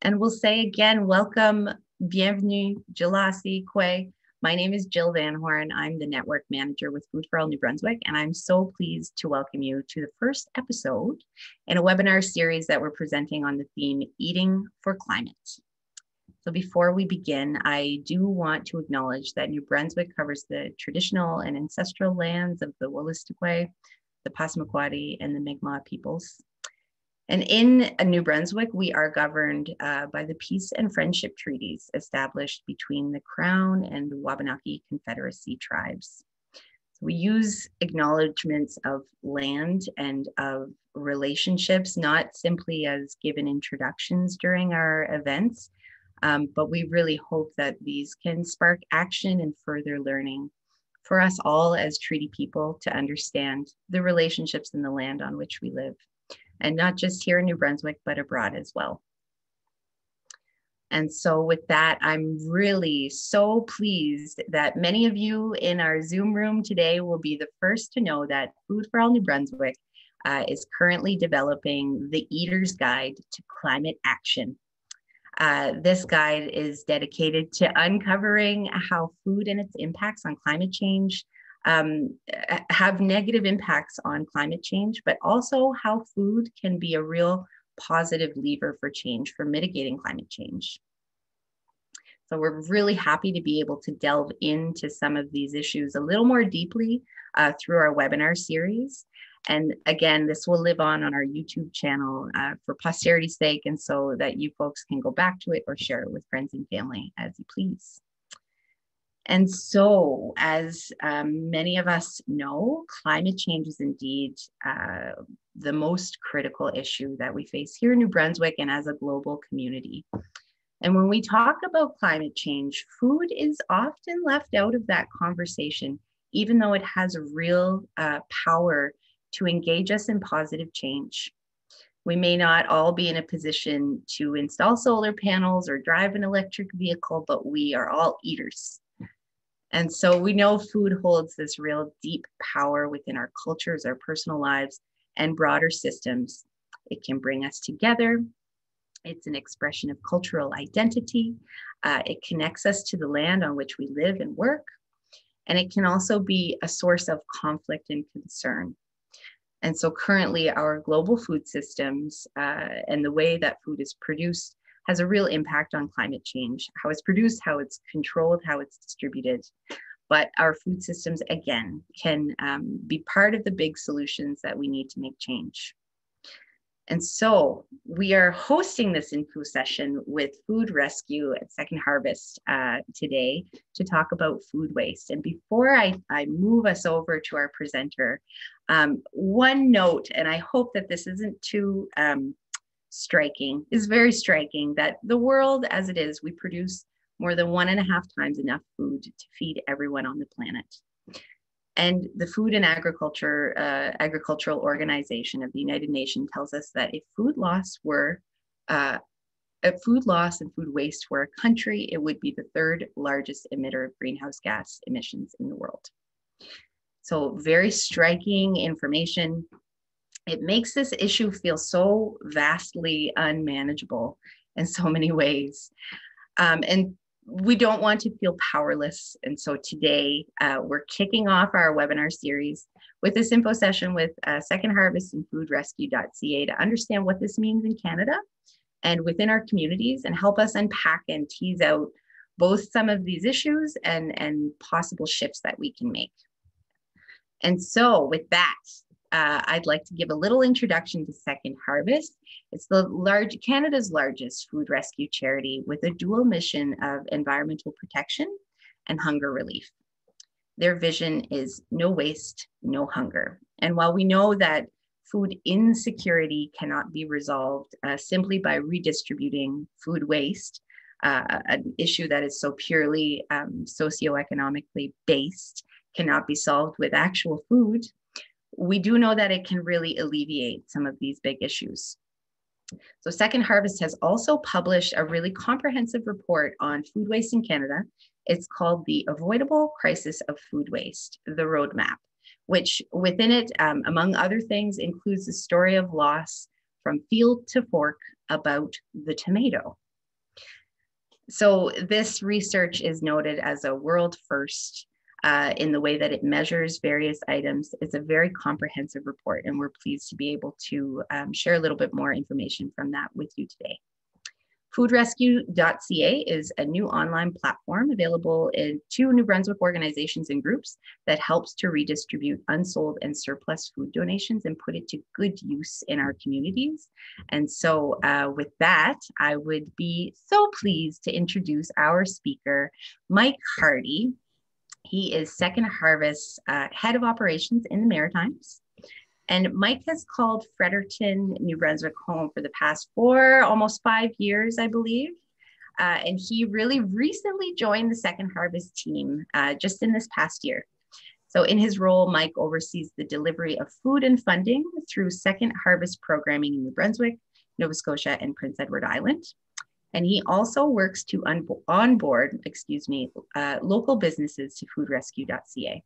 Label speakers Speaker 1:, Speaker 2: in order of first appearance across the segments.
Speaker 1: And we'll say again, welcome, bienvenue, Jilasi Kwe. My name is Jill Van Horn. I'm the network manager with Food for All New Brunswick, and I'm so pleased to welcome you to the first episode in a webinar series that we're presenting on the theme, Eating for Climate. So before we begin, I do want to acknowledge that New Brunswick covers the traditional and ancestral lands of the Wolastoqey, the Passamaquoddy, and the Mi'kmaq peoples. And in New Brunswick, we are governed by the peace and friendship treaties established between the Crown and the Wabanaki Confederacy tribes. So we use acknowledgements of land and of relationships, not simply as given introductions during our events, but we really hope that these can spark action and further learning for us all as treaty people to understand the relationships in the land on which we live. And not just here in New Brunswick, but abroad as well. And so with that, I'm really so pleased that many of you in our Zoom room today will be the first to know that Food for All New Brunswick is currently developing the Eater's Guide to Climate Action. This guide is dedicated to uncovering how food and its impacts on climate change have negative impacts on climate change, but also how food can be a real positive lever for change, for mitigating climate change. So we're really happy to be able to delve into some of these issues a little more deeply through our webinar series. And again, this will live on our YouTube channel for posterity's sake, and so that you folks can go back to it or share it with friends and family as you please. And so, as many of us know, climate change is indeed the most critical issue that we face here in New Brunswick and as a global community. And when we talk about climate change, food is often left out of that conversation, even though it has a real power to engage us in positive change. We may not all be in a position to install solar panels or drive an electric vehicle, but we are all eaters. And so we know food holds this real deep power within our cultures, our personal lives, and broader systems. It can bring us together. It's an expression of cultural identity. It connects us to the land on which we live and work. And it can also be a source of conflict and concern. And so currently our global food systems and the way that food is produced has a real impact on climate change, how it's produced, how it's controlled, how it's distributed. But our food systems, again, can be part of the big solutions that we need to make change. And so we are hosting this info session with Food Rescue at Second Harvest today to talk about food waste. And before I move us over to our presenter, one note, and I hope that this isn't too striking, is very striking, that the world as it is, we produce more than 1.5 times enough food to feed everyone on the planet. And the Food and Agricultural Organization of the United Nations tells us that if food loss and food waste were a country, it would be the 3rd largest emitter of greenhouse gas emissions in the world. So very striking information. It makes this issue feel so vastly unmanageable in so many ways. And we don't want to feel powerless. And so today we're kicking off our webinar series with this info session with Second Harvest and FoodRescue.ca to understand what this means in Canada and within our communities, and help us unpack and tease out both some of these issues and possible shifts that we can make. And so with that, I'd like to give a little introduction to Second Harvest. It's Canada's largest food rescue charity with a dual mission of environmental protection and hunger relief. Their vision is no waste, no hunger. And while we know that food insecurity cannot be resolved simply by redistributing food waste, an issue that is so purely socioeconomically based, cannot be solved with actual food, we do know that it can really alleviate some of these big issues. So Second Harvest has also published a really comprehensive report on food waste in Canada. It's called the Avoidable Crisis of Food Waste, the Roadmap, which within it, among other things, includes the story of loss from field to fork about the tomato. So this research is noted as a world first in the way that it measures various items. It's a very comprehensive report, and we're pleased to be able to share a little bit more information from that with you today. BouffeRécup.ca is a new online platform available to New Brunswick organizations and groups that helps to redistribute unsold and surplus food donations and put it to good use in our communities. And so with that, I would be so pleased to introduce our speaker, Mike Hardy. He is Second Harvest Head of Operations in the Maritimes. And Mike has called Fredericton, New Brunswick home for the past almost 5 years, I believe. And he really recently joined the Second Harvest team just in this past year. So in his role, Mike oversees the delivery of food and funding through Second Harvest programming in New Brunswick, Nova Scotia, and Prince Edward Island. And he also works to onboard local businesses to BouffeRécup.ca.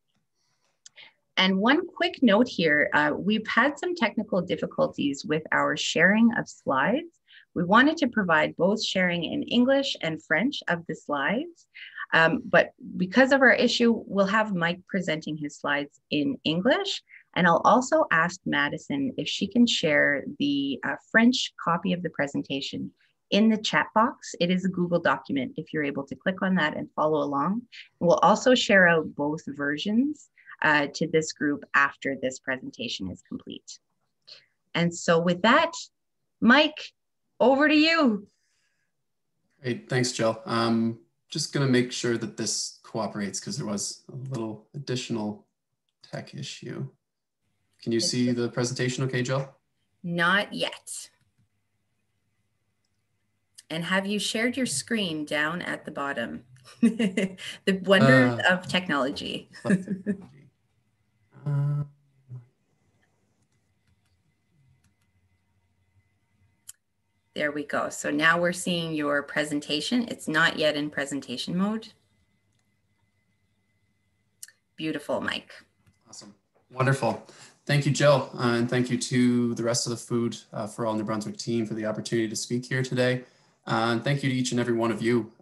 Speaker 1: And one quick note here, we've had some technical difficulties with our sharing of slides. We wanted to provide both sharing in English and French of the slides, but because of our issue, we'll have Mike presenting his slides in English. And I'll also ask Madison if she can share the French copy of the presentation in the chat box. It is a Google document if you're able to click on that and follow along. We'll also share out both versions to this group after this presentation is complete. And so with that, Mike, over to you.
Speaker 2: Great, thanks, Jill. Just gonna make sure that this cooperates because there was a little additional tech issue. Can you see the presentation okay, Jill?
Speaker 1: Not yet. And have you shared your screen down at the bottom? The wonders of technology. There we go. So now we're seeing your presentation. It's not yet in presentation mode. Beautiful, Mike.
Speaker 2: Awesome. Wonderful. Thank you, Jill. And thank you to the rest of the Food for All New Brunswick team for the opportunity to speak here today. And thank you to each and every one of you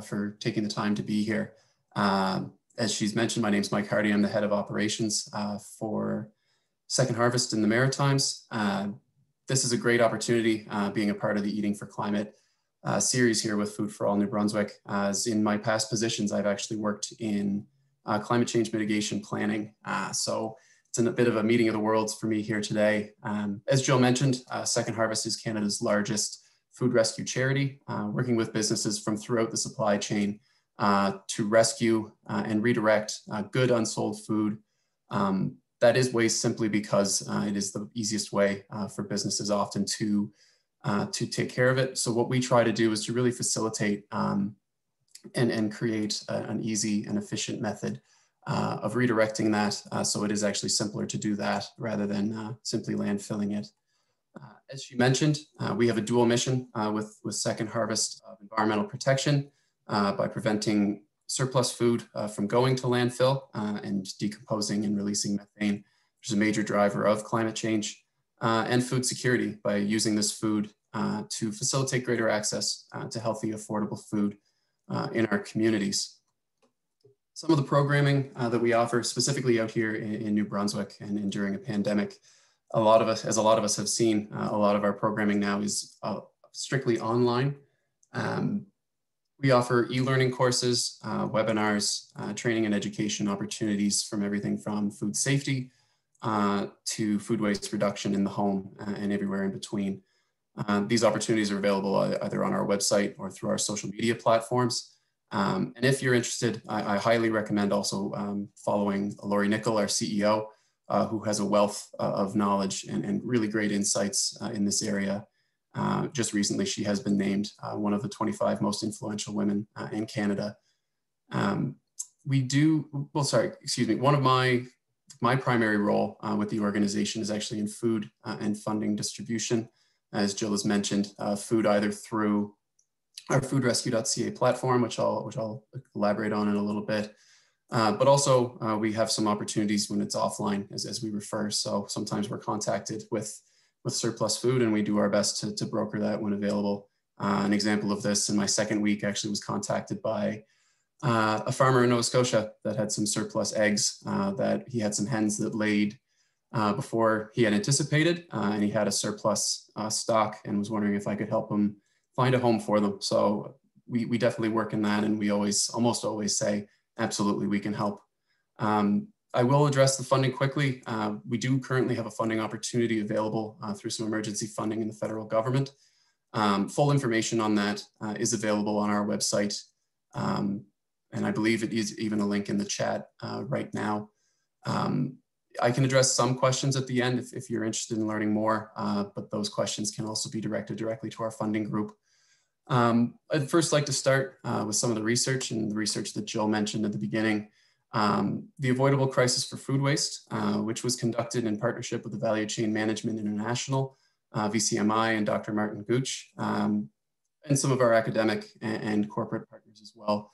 Speaker 2: for taking the time to be here. As she's mentioned, my name is Mike Hardy. I'm the head of operations for Second Harvest in the Maritimes. This is a great opportunity being a part of the Eating for Climate series here with Food for All New Brunswick. As in my past positions, I've actually worked in climate change mitigation planning. So it's a bit of a meeting of the worlds for me here today. As Jill mentioned, Second Harvest is Canada's largest food rescue charity, working with businesses from throughout the supply chain to rescue and redirect good unsold food that is waste simply because it is the easiest way for businesses often to take care of it. So what we try to do is to really facilitate and create an easy and efficient method of redirecting that. So it is actually simpler to do that rather than simply landfilling it. As she mentioned, we have a dual mission with Second Harvest of environmental protection by preventing surplus food from going to landfill and decomposing and releasing methane, which is a major driver of climate change, and food security by using this food to facilitate greater access to healthy, affordable food in our communities. Some of the programming that we offer specifically out here in New Brunswick and during a pandemic, a lot of us have seen, a lot of our programming now is strictly online. We offer e-learning courses, webinars, training and education opportunities from everything from food safety to food waste reduction in the home and everywhere in between. These opportunities are available either on our website or through our social media platforms. And if you're interested, I highly recommend also following Laurie Nickel, our CEO, who has a wealth of knowledge and really great insights in this area. Just recently, she has been named one of the 25 most influential women in Canada. One of my primary role with the organization is actually in food and funding distribution. As Jill has mentioned, food either through our BouffeRécup.ca platform, which I'll elaborate on in a little bit, but also we have some opportunities when it's offline as we refer. So sometimes we're contacted with surplus food and we do our best to broker that when available An example of this in my second week actually was contacted by a farmer in Nova Scotia that had some surplus eggs, that he had some hens that laid before he had anticipated, and he had a surplus stock and was wondering if I could help him find a home for them. So we definitely work in that, and we almost always say, absolutely, we can help. I will address the funding quickly. We do currently have a funding opportunity available through some emergency funding in the federal government. Full information on that is available on our website. And I believe it is even a link in the chat right now. I can address some questions at the end if you're interested in learning more, but those questions can also be directed directly to our funding group. I'd first like to start with some of the research and the research that Jill mentioned at the beginning. The Avoidable Crisis for Food Waste, which was conducted in partnership with the Value Chain Management International, VCMI, and Dr. Martin Gooch, and some of our academic and corporate partners as well.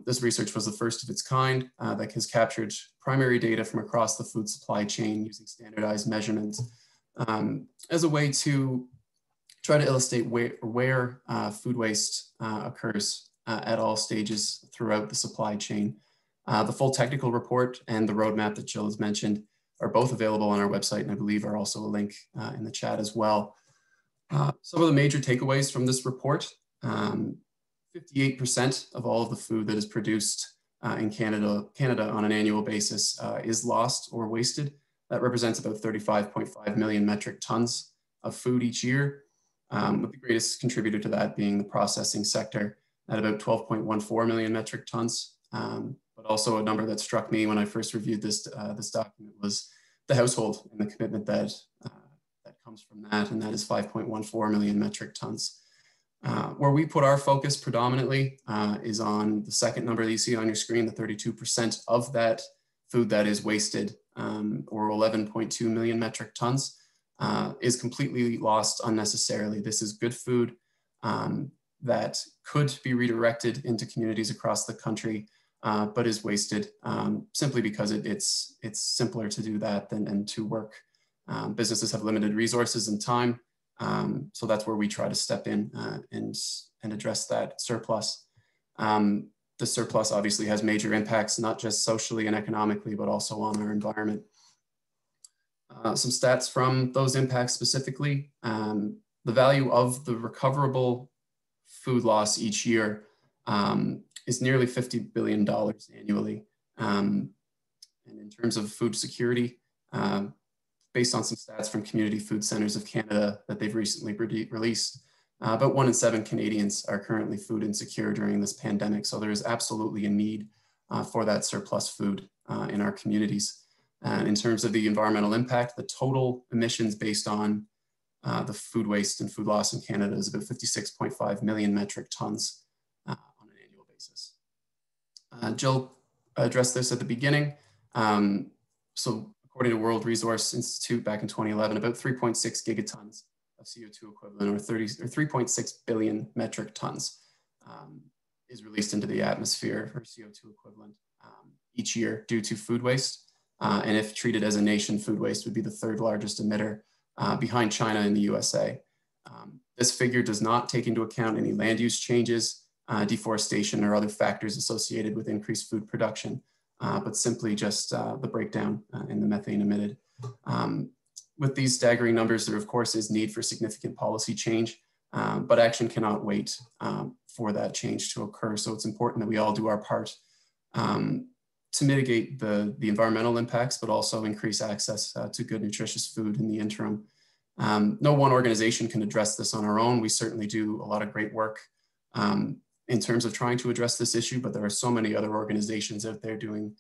Speaker 2: This research was the first of its kind that has captured primary data from across the food supply chain using standardized measurements as a way to try to illustrate where food waste occurs at all stages throughout the supply chain. The full technical report and the roadmap that Jill has mentioned are both available on our website, and I believe are also a link in the chat as well. Some of the major takeaways from this report: 58% of all of the food that is produced in Canada on an annual basis is lost or wasted. That represents about 35.5 million metric tons of food each year, with the greatest contributor to that being the processing sector at about 12.14 million metric tons. But also a number that struck me when I first reviewed this document was the household and the commitment that comes from that, and that is 5.14 million metric tons. Where we put our focus predominantly is on the second number that you see on your screen, the 32% of that food that is wasted, or 11.2 million metric tons, is completely lost unnecessarily. This is good food that could be redirected into communities across the country, but is wasted simply because it's simpler to do that than to work. Businesses have limited resources and time, so that's where we try to step in and address that surplus. The surplus obviously has major impacts, not just socially and economically, but also on our environment. Some stats from those impacts specifically: the value of the recoverable food loss each year is nearly $50 billion annually. And in terms of food security, based on some stats from Community Food Centres of Canada that they've recently released, about 1 in 7 Canadians are currently food insecure during this pandemic. So there is absolutely a need for that surplus food in our communities. In terms of the environmental impact, the total emissions based on the food waste and food loss in Canada is about 56.5 million metric tons on an annual basis. Jill addressed this at the beginning. So according to World Resource Institute back in 2011, about 3.6 gigatons of CO2 equivalent, or 3.6 billion metric tons is released into the atmosphere, or CO2 equivalent, each year due to food waste. And if treated as a nation, food waste would be the third largest emitter behind China and the USA. This figure does not take into account any land use changes, deforestation, or other factors associated with increased food production, but simply just the breakdown in the methane emitted. With these staggering numbers, there of course is need for significant policy change, but action cannot wait for that change to occur. So it's important that we all do our part to mitigate the environmental impacts, but also increase access to good, nutritious food in the interim. No one organization can address this on our own. We certainly do a lot of great work in terms of trying to address this issue, but there are so many other organizations out there doing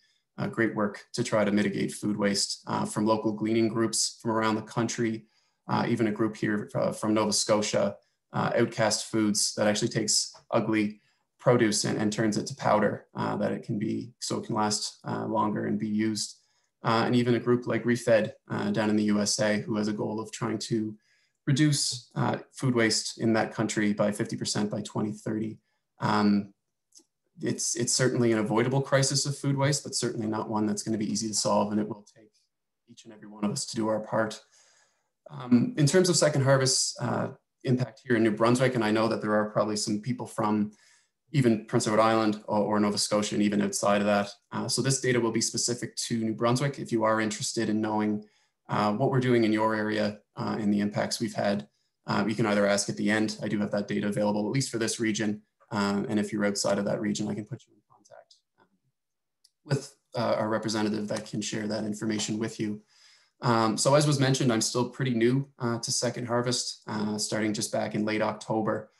Speaker 2: great work to try to mitigate food waste, from local gleaning groups from around the country, even a group here from Nova Scotia, Outcast Foods, that actually takes ugly produce and turns it to powder that it can last longer and be used. And even a group like Refed down in the USA, who has a goal of trying to reduce food waste in that country by 50% by 2030. It's certainly an avoidable crisis of food waste, but certainly not one that's going to be easy to solve, and it will take each and every one of us to do our part. In terms of second harvest, impact here in New Brunswick, and I know that there are probably some people from even Prince Edward Island or Nova Scotia and even outside of that. So this data will be specific to New Brunswick. If you are interested in knowing what we're doing in your area and the impacts we've had, you can either ask at the end. I do have that data available, at least for this region. And if you're outside of that region, I can put you in contact with our representative that can share that information with you. So as was mentioned, I'm still pretty new to Second Harvest, starting just back in late October.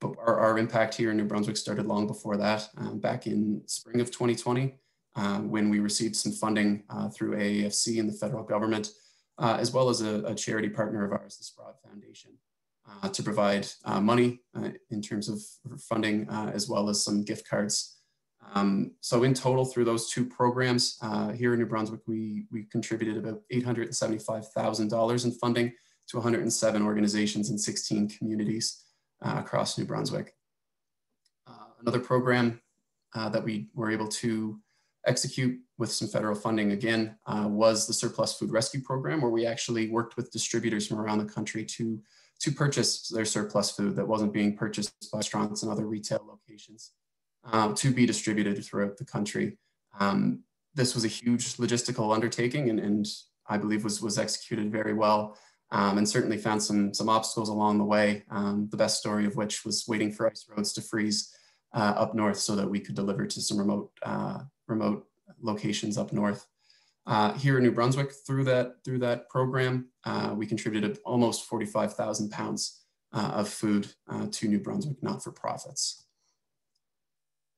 Speaker 2: But our impact here in New Brunswick started long before that, back in spring of 2020, when we received some funding through AAFC and the federal government, as well as a charity partner of ours, the Sprout Foundation, to provide money in terms of funding, as well as some gift cards. So in total, through those two programs here in New Brunswick, we contributed about $875,000 in funding to 107 organizations in 16 communities across New Brunswick. Another program that we were able to execute with some federal funding again was the Surplus Food Rescue Program, where we actually worked with distributors from around the country to purchase their surplus food that wasn't being purchased by restaurants and other retail locations to be distributed throughout the country. This was a huge logistical undertaking and I believe was executed very well. And certainly found some obstacles along the way, the best story of which was waiting for ice roads to freeze up north so that we could deliver to some remote locations up north. Here in New Brunswick, through that program, we contributed almost 45,000 pounds of food to New Brunswick not-for-profits.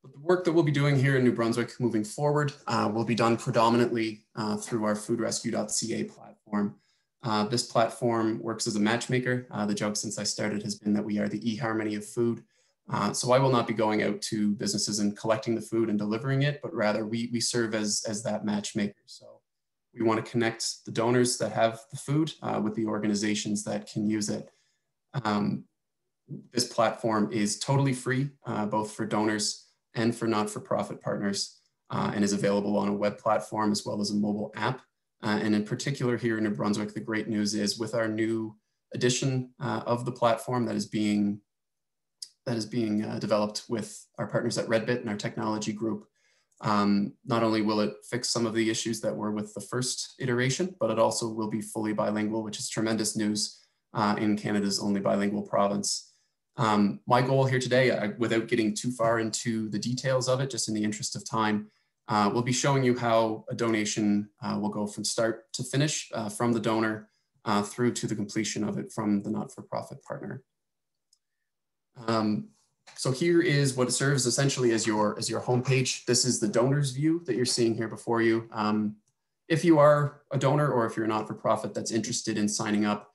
Speaker 2: But the work that we'll be doing here in New Brunswick moving forward will be done predominantly through our BouffeRécup.ca platform. This platform works as a matchmaker. The joke since I started has been that we are the eHarmony of food. So I will not be going out to businesses and collecting the food and delivering it, but rather we serve as that matchmaker. So we want to connect the donors that have the food with the organizations that can use it. This platform is totally free, both for donors and for not-for-profit partners, and is available on a web platform as well as a mobile app. And in particular here in New Brunswick, the great news is with our new edition of the platform that is being developed with our partners at Redbit and our technology group, not only will it fix some of the issues that were with the first iteration, but it also will be fully bilingual, which is tremendous news in Canada's only bilingual province. My goal here today, without getting too far into the details of it, just in the interest of time, we'll be showing you how a donation will go from start to finish, from the donor through to the completion of it from the not-for-profit partner. So here is what it serves essentially as your homepage. This is the donor's view that you're seeing here before you. If you are a donor or if you're a not-for-profit that's interested in signing up,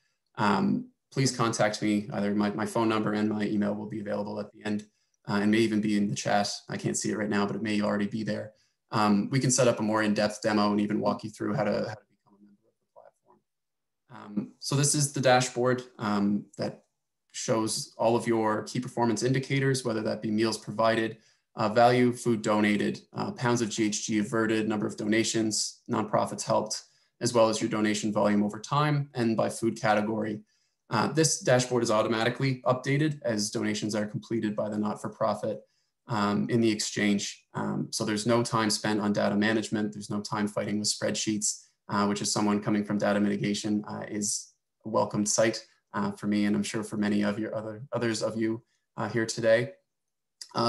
Speaker 2: please contact me. Either my phone number and my email will be available at the end and may even be in the chat. I can't see it right now, but it may already be there. We can set up a more in-depth demo and even walk you through how to become a member of the platform. So this is the dashboard that shows all of your key performance indicators, whether that be meals provided, value, food donated, pounds of GHG averted, number of donations, nonprofits helped, as well as your donation volume over time and by food category. This dashboard is automatically updated as donations are completed by the not-for-profit in the exchange. So there's no time spent on data management. There's no time fighting with spreadsheets, which is someone coming from data mitigation is a welcomed sight for me, and I'm sure for many of your others of you here today.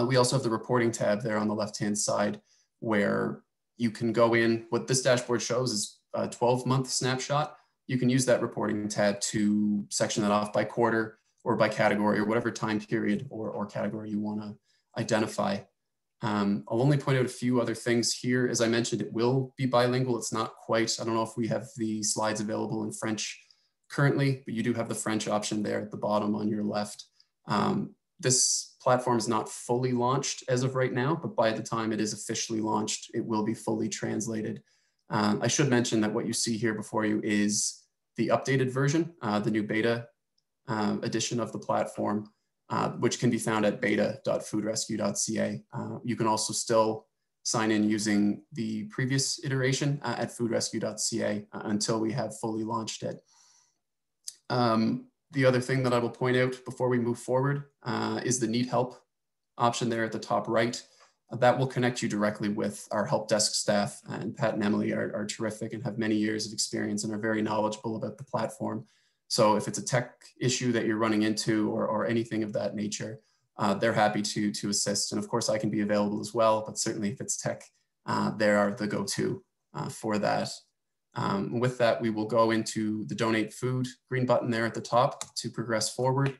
Speaker 2: We also have the reporting tab there on the left-hand side where you can go in. What this dashboard shows is a 12-month snapshot. You can use that reporting tab to section that off by quarter or by category or whatever time period or category you want to identify. I'll only point out a few other things here. As I mentioned, it will be bilingual. It's not quite, I don't know if we have the slides available in French currently, but you do have the French option there at the bottom on your left. This platform is not fully launched as of right now, but by the time it is officially launched, it will be fully translated. I should mention that what you see here before you is the updated version, the new beta edition of the platform, which can be found at beta.foodrescue.ca. You can also still sign in using the previous iteration at foodrescue.ca until we have fully launched it. The other thing that I will point out before we move forward is the need help option there at the top right. That will connect you directly with our help desk staff, and Pat and Emily are terrific and have many years of experience and are very knowledgeable about the platform. So if it's a tech issue that you're running into or anything of that nature, they're happy to assist. And of course I can be available as well, but certainly if it's tech, they are the go-to for that. With that, we will go into the donate food green button there at the top to progress forward.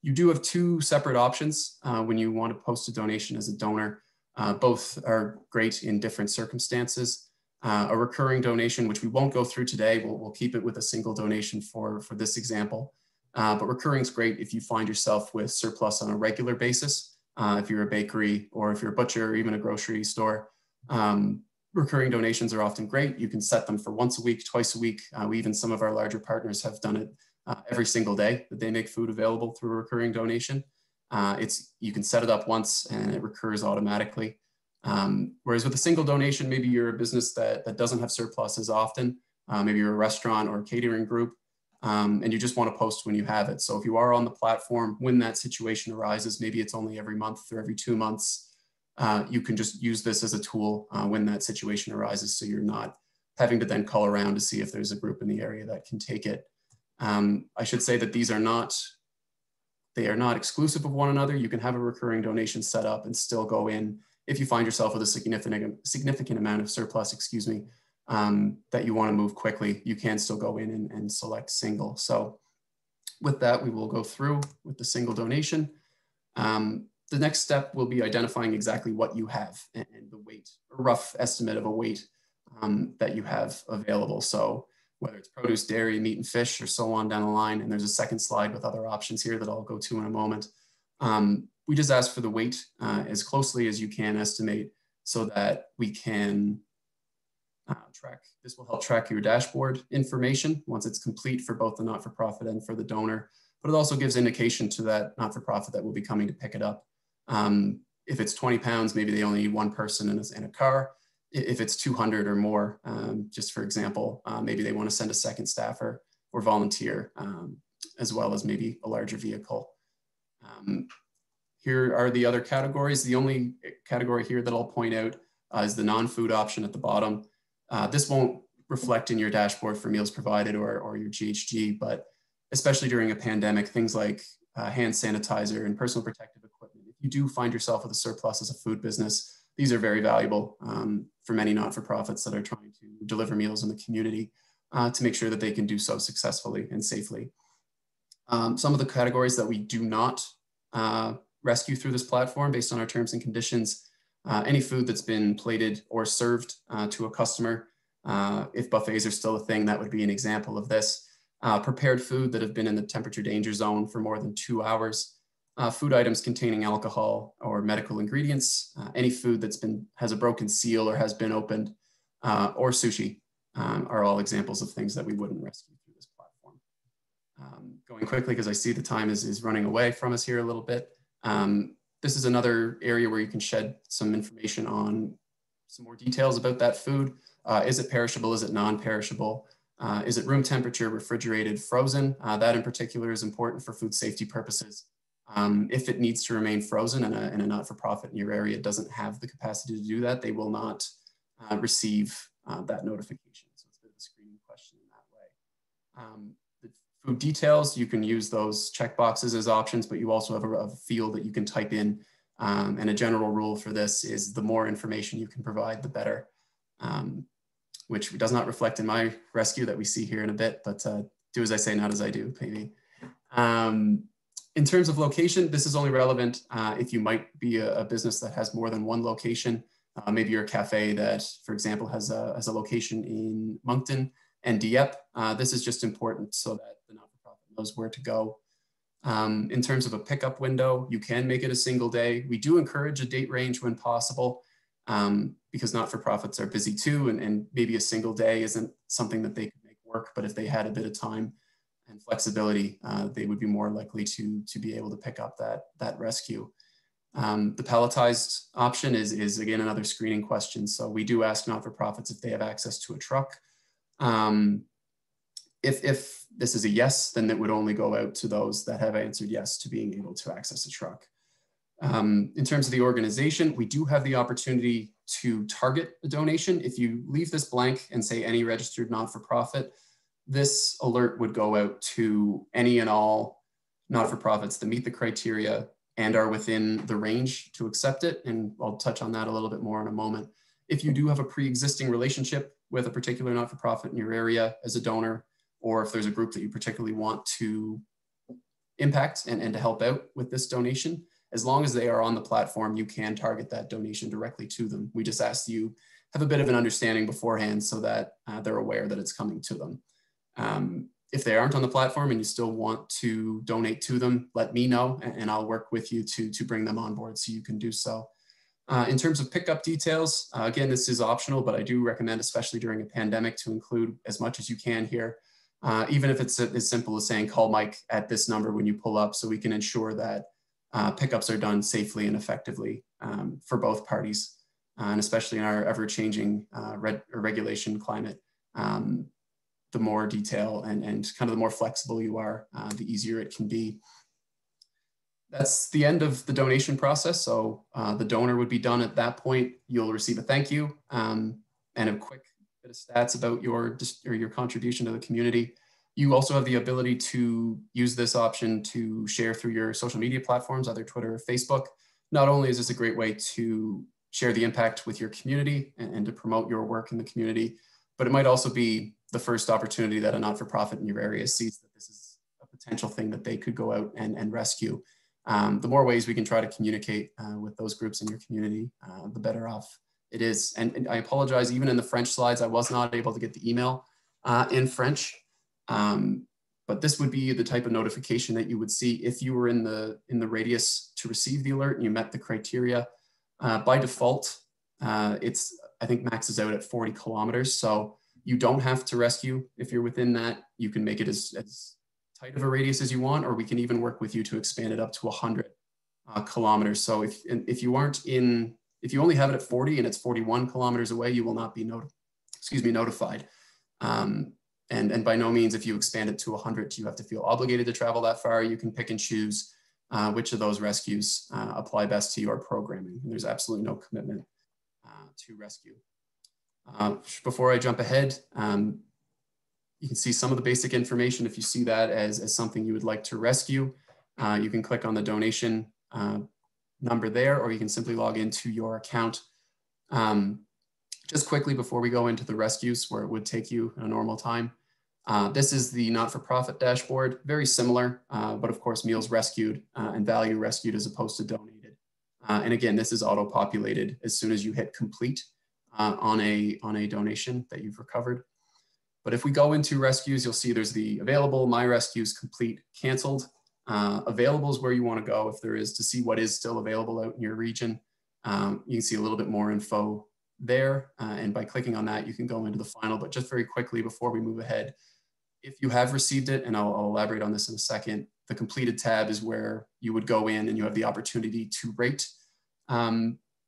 Speaker 2: You do have two separate options when you want to post a donation as a donor. Both are great in different circumstances. A recurring donation, which we won't go through today, we'll keep it with a single donation for this example. But recurring is great if you find yourself with surplus on a regular basis. If you're a bakery or if you're a butcher or even a grocery store, recurring donations are often great. You can set them for once a week, twice a week. Even some of our larger partners have done it every single day that they make food available through a recurring donation. You can set it up once and it recurs automatically. Whereas with a single donation, maybe you're a business that doesn't have surplus as often. Maybe you're a restaurant or a catering group, and you just want to post when you have it. So if you are on the platform, when that situation arises, maybe it's only every month or every 2 months, you can just use this as a tool when that situation arises. So you're not having to then call around to see if there's a group in the area that can take it. I should say that they are not exclusive of one another. You can have a recurring donation set up and still go in if you find yourself with a significant amount of surplus, that you want to move quickly. You can still go in and select single. So with that, we will go through with the single donation. The next step will be identifying exactly what you have and the weight, a rough estimate of a weight that you have available. So whether it's produce, dairy, meat and fish, or so on down the line. And there's a second slide with other options here that I'll go to in a moment. We just ask for the weight as closely as you can estimate so that we can track. This will help track your dashboard information once it's complete for both the not-for-profit and for the donor. But it also gives indication to that not-for-profit that will be coming to pick it up. If it's 20 pounds, maybe they only need one person in a car. If it's 200 or more, just for example, maybe they want to send a second staffer or volunteer, as well as maybe a larger vehicle. Here are the other categories. The only category here that I'll point out is the non-food option at the bottom. This won't reflect in your dashboard for meals provided or your GHG, but especially during a pandemic, things like hand sanitizer and personal protective equipment. If you do find yourself with a surplus as a food business, these are very valuable for many not-for-profits that are trying to deliver meals in the community to make sure that they can do so successfully and safely. Some of the categories that we do not rescue through this platform based on our terms and conditions, any food that's been plated or served to a customer. If buffets are still a thing, that would be an example of this. Prepared food that have been in the temperature danger zone for more than 2 hours. Food items containing alcohol or medical ingredients, any food has a broken seal or has been opened, or sushi are all examples of things that we wouldn't rescue through this platform. Going quickly because I see the time is running away from us here a little bit. This is another area where you can shed some information on some more details about that food. Is it perishable? Is it non-perishable? Is it room temperature, refrigerated, frozen? That in particular is important for food safety purposes. If it needs to remain frozen and a not-for-profit in your area doesn't have the capacity to do that, they will not receive that notification. So it's a bit of a screening question in that way. The food details, you can use those checkboxes as options, but you also have a field that you can type in. And a general rule for this is the more information you can provide, the better, which does not reflect in my rescue that we see here in a bit, but do as I say, not as I do, maybe. In terms of location, this is only relevant if you might be a business that has more than one location. Maybe you're a cafe that, for example, has a location in Moncton and Dieppe. This is just important so that the not-for-profit knows where to go. In terms of a pickup window, you can make it a single day. We do encourage a date range when possible because not-for-profits are busy too, and maybe a single day isn't something that they could make work, but if they had a bit of time and flexibility, they would be more likely to be able to pick up that rescue. The palletized option is again another screening question. So we do ask not-for-profits if they have access to a truck. If this is a yes, then it would only go out to those that have answered yes to being able to access a truck. In terms of the organization, we do have the opportunity to target a donation. If you leave this blank and say any registered not-for-profit, this alert would go out to any and all not-for-profits that meet the criteria and are within the range to accept it. And I'll touch on that a little bit more in a moment. If you do have a pre-existing relationship with a particular not-for-profit in your area as a donor, or if there's a group that you particularly want to impact and to help out with this donation, as long as they are on the platform, you can target that donation directly to them. We just ask you have a bit of an understanding beforehand so that they're aware that it's coming to them. If they aren't on the platform and you still want to donate to them, let me know and I'll work with you to bring them on board so you can do so. In terms of pickup details, again, this is optional, but I do recommend, especially during a pandemic, to include as much as you can here. Even if it's as simple as saying, call Mike at this number when you pull up, so we can ensure that pickups are done safely and effectively for both parties, and especially in our ever-changing regulation climate. The more detail and kind of the more flexible you are, the easier it can be. That's the end of the donation process. So the donor would be done at that point. You'll receive a thank you and a quick bit of stats about your contribution to the community. You also have the ability to use this option to share through your social media platforms, either Twitter or Facebook. Not only is this a great way to share the impact with your community and to promote your work in the community, but it might also be the first opportunity that a not-for-profit in your area sees that this is a potential thing that they could go out and rescue. The more ways we can try to communicate with those groups in your community, the better off it is. And I apologize, even in the French slides, I was not able to get the email in French. But this would be the type of notification that you would see if you were in the radius to receive the alert and you met the criteria. By default, I think maxes out at 40 kilometers. So you don't have to rescue if you're within that. You can make it as tight of a radius as you want, or we can even work with you to expand it up to 100 kilometers. So if you only have it at 40 and it's 41 kilometers away, you will not be notified. And by no means, if you expand it to 100, do you have to feel obligated to travel that far. You can pick and choose which of those rescues apply best to your programming. And there's absolutely no commitment to rescue. Before I jump ahead, you can see some of the basic information. If you see that as something you would like to rescue, you can click on the donation number there, or you can simply log into your account. Just quickly before we go into the rescues where it would take you in a normal time, this is the not-for-profit dashboard, very similar, but of course meals rescued and value rescued as opposed to donated. And again, this is auto-populated as soon as you hit complete on a donation that you've recovered. But if we go into rescues, you'll see there's the available, my rescues, complete, canceled. Available is where you want to go if there is, to see what is still available out in your region. You can see a little bit more info there. And by clicking on that, you can go into the final. But just very quickly before we move ahead, if you have received it, and I'll elaborate on this in a second, the completed tab is where you would go in and you have the opportunity to rate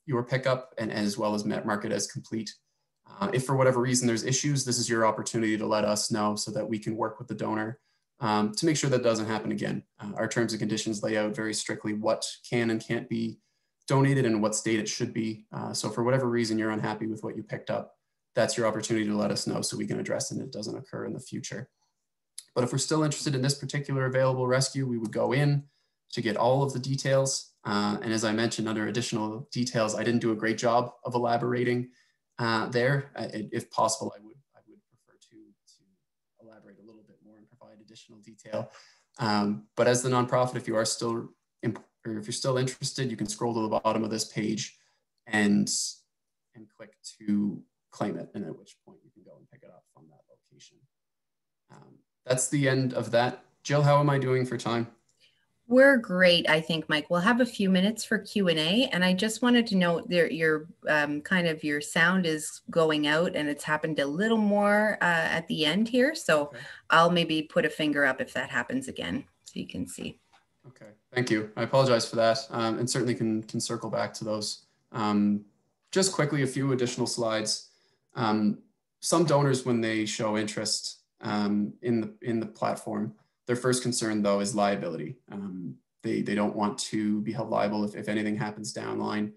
Speaker 2: your pickup and as well as mark it as complete. If for whatever reason there's issues, this is your opportunity to let us know so that we can work with the donor to make sure that doesn't happen again. Our terms and conditions lay out very strictly what can and can't be donated and what state it should be. So for whatever reason you're unhappy with what you picked up, that's your opportunity to let us know so we can address it and it doesn't occur in the future. But if we're still interested in this particular available rescue, we would go in to get all of the details. And as I mentioned, under additional details, I didn't do a great job of elaborating there. If possible, I would prefer to elaborate a little bit more and provide additional detail. But as the nonprofit, if you're still interested, you can scroll to the bottom of this page and click to claim it, and at which point you can go and pick it up from that location. That's the end of that. Jill, how am I doing for time?
Speaker 1: We're great, I think, Mike. We'll have a few minutes for Q&A, and I just wanted to note there your your sound is going out, and it's happened a little more at the end here. So okay. I'll maybe put a finger up if that happens again, so you can see.
Speaker 2: Okay, thank you. I apologize for that, and certainly can circle back to those. Just quickly, a few additional slides. Some donors, when they show interest, in the platform. Their first concern, though, is liability. They don't want to be held liable if anything happens down the line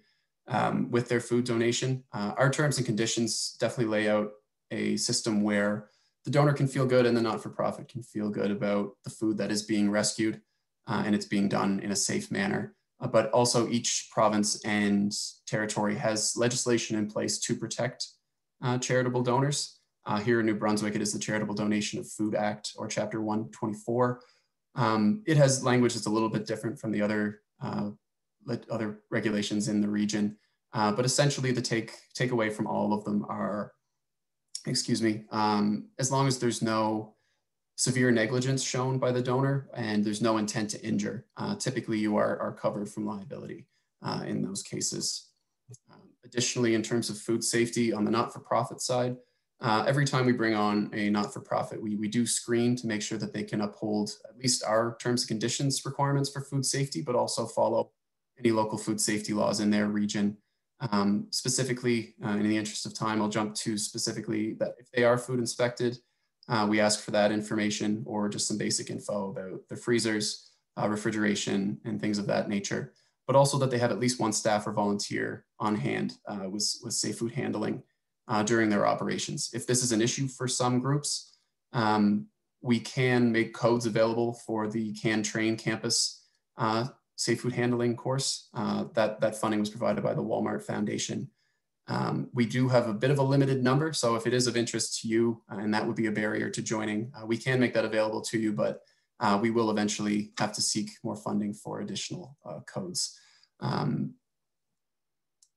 Speaker 2: with their food donation. Our terms and conditions definitely lay out a system where the donor can feel good and the not-for-profit can feel good about the food that is being rescued and it's being done in a safe manner. But also each province and territory has legislation in place to protect charitable donors. Here in New Brunswick, it is the Charitable Donation of Food Act, or Chapter 124. It has language that's a little bit different from the other regulations in the region, but essentially the takeaway from all of them are, as long as there's no severe negligence shown by the donor and there's no intent to injure, typically you are covered from liability in those cases. Additionally, in terms of food safety on the not-for-profit side, every time we bring on a not-for-profit, we do screen to make sure that they can uphold at least our terms and conditions requirements for food safety, but also follow any local food safety laws in their region. Specifically, in the interest of time, I'll jump to specifically that if they are food inspected, we ask for that information or just some basic info about the freezers, refrigeration, and things of that nature, but also that they have at least one staff or volunteer on hand with safe food handling during their operations. If this is an issue for some groups, we can make codes available for the Can Train campus safe food handling course. That funding was provided by the Walmart Foundation. We do have a bit of a limited number, so if it is of interest to you, and that would be a barrier to joining, we can make that available to you, but we will eventually have to seek more funding for additional codes.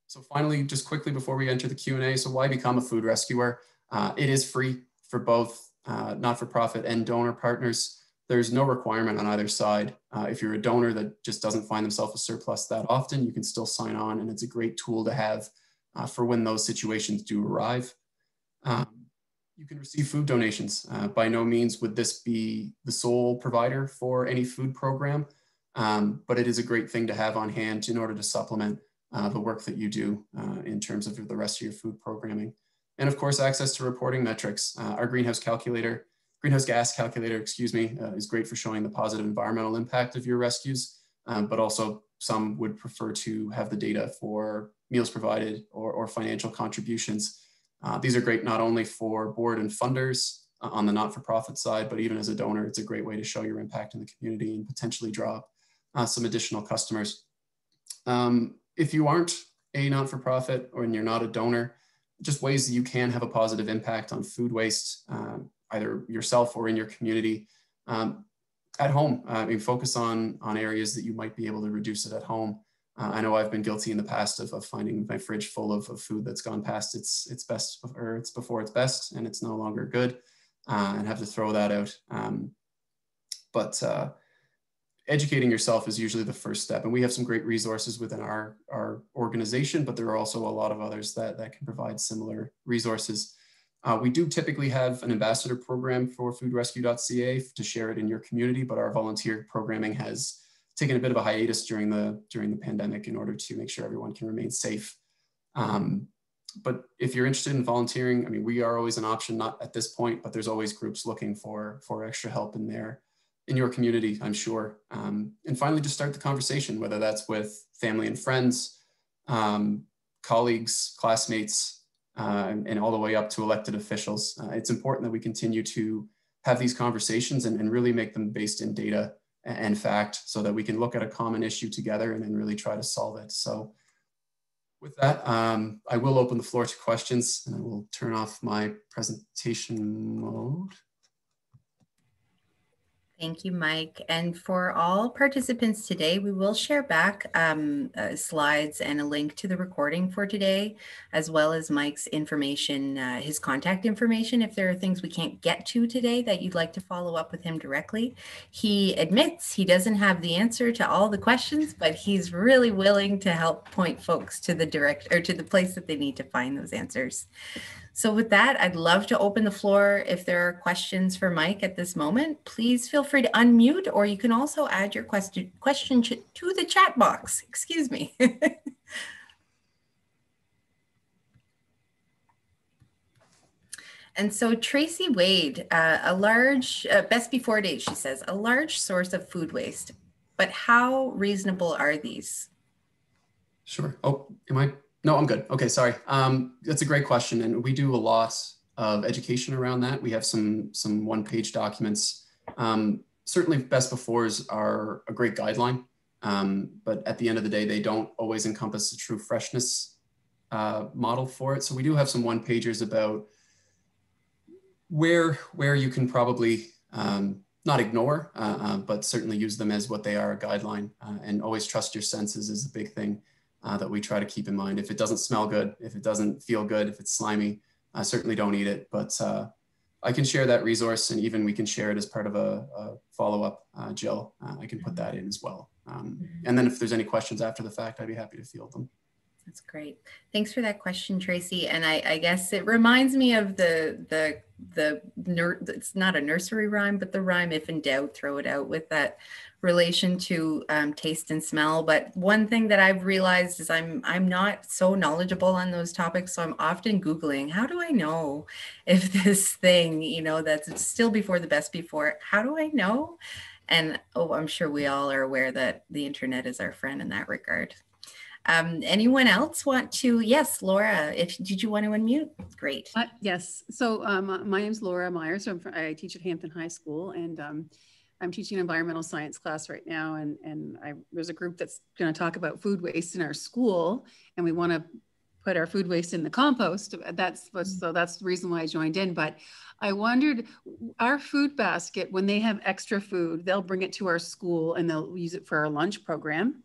Speaker 2: So finally, just quickly before we enter the Q&A, so why become a food rescuer? It is free for both not-for-profit and donor partners. There's no requirement on either side. If you're a donor that just doesn't find themselves a surplus that often, you can still sign on, and it's a great tool to have for when those situations do arrive. You can receive food donations. By no means would this be the sole provider for any food program, but it is a great thing to have on hand in order to supplement the work that you do in terms of the rest of your food programming. And of course, access to reporting metrics. Our greenhouse gas calculator, is great for showing the positive environmental impact of your rescues, but also some would prefer to have the data for meals provided or financial contributions. These are great not only for board and funders on the not-for-profit side, but even as a donor, it's a great way to show your impact in the community and potentially draw some additional customers. If you aren't a not-for-profit or you're not a donor, just ways that you can have a positive impact on food waste, either yourself or in your community. At home, focus on areas that you might be able to reduce it at home. I know I've been guilty in the past of finding my fridge full of food that's gone past its best, or it's before its best, and it's no longer good, and have to throw that out. But educating yourself is usually the first step, and we have some great resources within our organization, but there are also a lot of others that can provide similar resources. We do typically have an ambassador program for BouffeRécup.ca to share it in your community, but our volunteer programming has taken a bit of a hiatus during the pandemic in order to make sure everyone can remain safe. But if you're interested in volunteering, we are always an option, not at this point, but there's always groups looking for extra help in your community, I'm sure. And finally, just start the conversation, whether that's with family and friends, colleagues, classmates, and all the way up to elected officials. It's important that we continue to have these conversations and really make them based in data and fact, so that we can look at a common issue together and then really try to solve it. So with that, I will open the floor to questions, and I will turn off my presentation mode.
Speaker 1: Thank you, Mike. And for all participants today, we will share back slides and a link to the recording for today, as well as Mike's information, his contact information, if there are things we can't get to today that you'd like to follow up with him directly. He admits he doesn't have the answer to all the questions, but he's really willing to help point folks to the to the place that they need to find those answers. So with that, I'd love to open the floor. If there are questions for Mike at this moment, please feel free to unmute, or you can also add your question to the chat box. Excuse me. And so Tracy Wade, a large, best before date, she says, a large source of food waste, but how reasonable are these?
Speaker 2: Sure. Oh, am I? No, I'm good. Okay, sorry. That's a great question. And we do a lot of education around that. We have some one-page documents. Certainly best befores are a great guideline, but at the end of the day, they don't always encompass the true freshness model for it. So we do have some one-pagers about where you can probably not ignore, but certainly use them as what they are, a guideline, and always trust your senses is a big thing that we try to keep in mind. If it doesn't smell good, if it doesn't feel good, if it's slimy, certainly don't eat it. But I can share that resource, and even we can share it as part of a follow-up, Jill. I can put that in as well. And then if there's any questions after the fact, I'd be happy to field them.
Speaker 1: That's great. Thanks for that question, Tracy. And I guess it reminds me of it's not a nursery rhyme, but the rhyme, if in doubt, throw it out, with that relation to taste and smell. But one thing that I've realized is I'm not so knowledgeable on those topics. So I'm often Googling, how do I know if this thing, that's still before the best before, how do I know? And I'm sure we all are aware that the internet is our friend in that regard. Anyone else want to? Yes, Laura, did you want to unmute? Great.
Speaker 3: Yes. So my name is Laura Myers. I teach at Hampton High School, and I'm teaching an environmental science class right now. And there's a group that's going to talk about food waste in our school, and we want to put our food waste in the compost. So that's the reason why I joined in. But I wondered, our food basket, when they have extra food, they'll bring it to our school and they'll use it for our lunch program.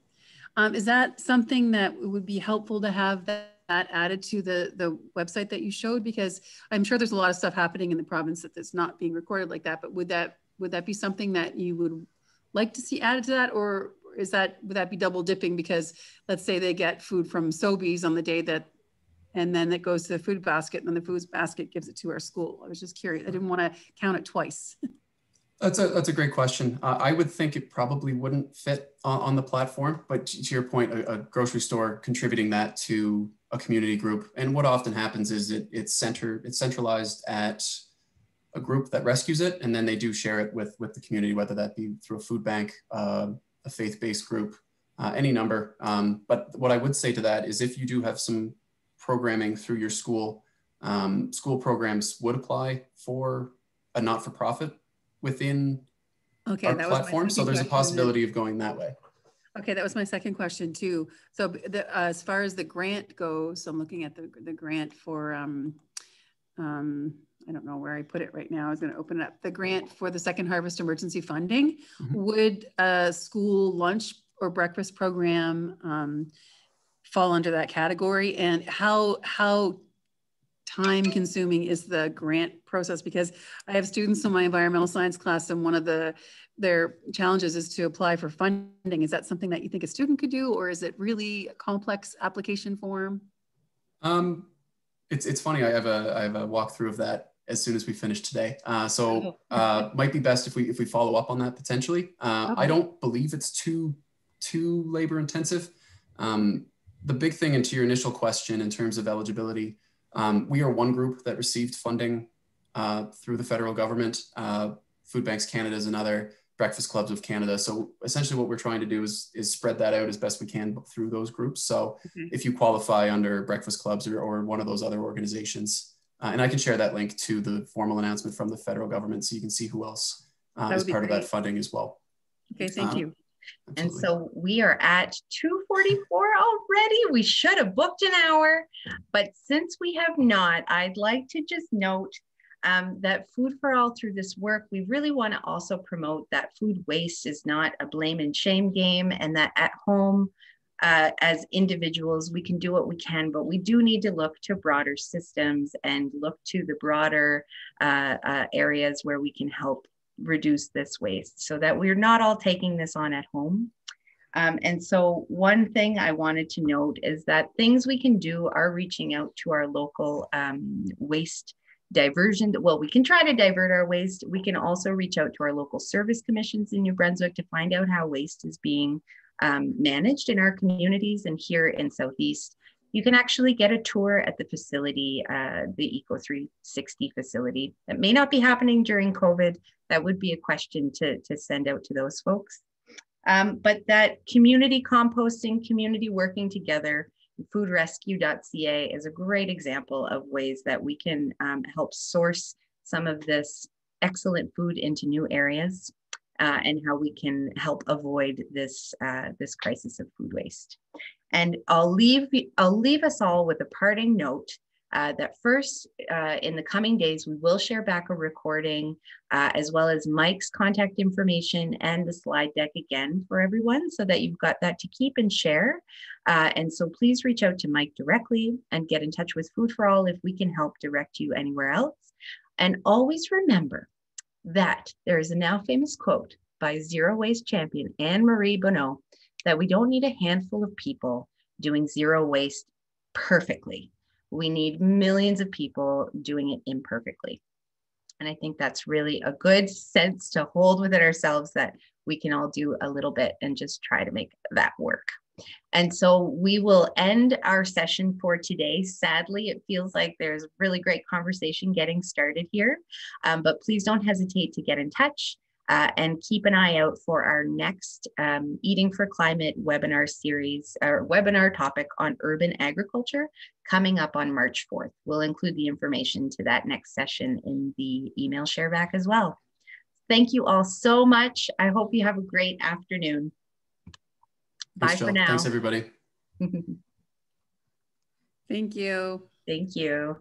Speaker 3: Is that something that would be helpful to have that added to the website that you showed? Because I'm sure there's a lot of stuff happening in the province that's not being recorded like that, but would that be something that you would like to see added to that? Or would that be double dipping? Because let's say they get food from Sobeys on the day and then it goes to the food basket, and then the food basket gives it to our school. I was just curious. I didn't want to count it twice.
Speaker 2: That's a great question. I would think it probably wouldn't fit on the platform, but to your point, a grocery store contributing that to a community group. And what often happens is it's centralized at a group that rescues it, and then they do share it with the community, whether that be through a food bank, a faith-based group, any number. But what I would say to that is if you do have some programming through your school, school programs would apply for a not-for-profit within our platform. So there's a possibility of going that way.
Speaker 3: Okay, that was my second question too. So as far as the grant goes, so I'm looking at the grant for, I don't know where I put it right now. I was going to open it up. The grant for the Second Harvest Emergency Funding. Would a school lunch or breakfast program fall under that category? And how time consuming is the grant process? Because I have students in my environmental science class, and one of their challenges is to apply for funding. Is that something that you think a student could do, or is it really a complex application form?
Speaker 2: It's funny. I have a walkthrough of that as soon as we finish today. Might be best if we follow up on that potentially. Okay. I don't believe it's too labor intensive. The big thing, and to your initial question in terms of eligibility, we are one group that received funding through the federal government. Food Banks Canada is another, Breakfast Clubs of Canada. So essentially what we're trying to do is spread that out as best we can through those groups. So if you qualify under Breakfast Clubs or one of those other organizations, and I can share that link to the formal announcement from the federal government so you can see who else is part of that funding as well.
Speaker 3: Okay, thank you.
Speaker 1: Absolutely. And so we are at 2:44 already. We should have booked an hour, but since we have not, I'd like to just note that Food for All, through this work, we really want to also promote that food waste is not a blame and shame game, and that at home, as individuals, we can do what we can, but we do need to look to broader systems and look to the broader areas where we can help reduce this waste so that we're not all taking this on at home. And so one thing I wanted to note is that things we can do are reaching out to our local waste diversion. Well, we can try to divert our waste. We can also reach out to our local service commissions in New Brunswick to find out how waste is being managed in our communities. And here in Southeast, you can actually get a tour at the facility, the Eco 360 facility. It may not be happening during COVID. That would be a question to send out to those folks. But that community composting, community working together, BouffeRécup.ca is a great example of ways that we can help source some of this excellent food into new areas, and how we can help avoid this crisis of food waste. And I'll leave us all with a parting note that first, in the coming days, we will share back a recording as well as Mike's contact information and the slide deck again for everyone, so that you've got that to keep and share. And so please reach out to Mike directly and get in touch with Food for All if we can help direct you anywhere else. And always remember that there is a now famous quote by zero waste champion Anne-Marie Bonneau, that we don't need a handful of people doing zero waste perfectly. We need millions of people doing it imperfectly. And I think that's really a good sense to hold within ourselves, that we can all do a little bit and just try to make that work. And so we will end our session for today. Sadly, it feels like there's really great conversation getting started here, but please don't hesitate to get in touch. And keep an eye out for our next Eating for Climate webinar series, or webinar topic on urban agriculture, coming up on March 4th. We'll include the information to that next session in the email share back as well. Thank you all so much. I hope you have a great afternoon. Bye for now.
Speaker 2: Thanks, everybody.
Speaker 3: Thank you.
Speaker 1: Thank you.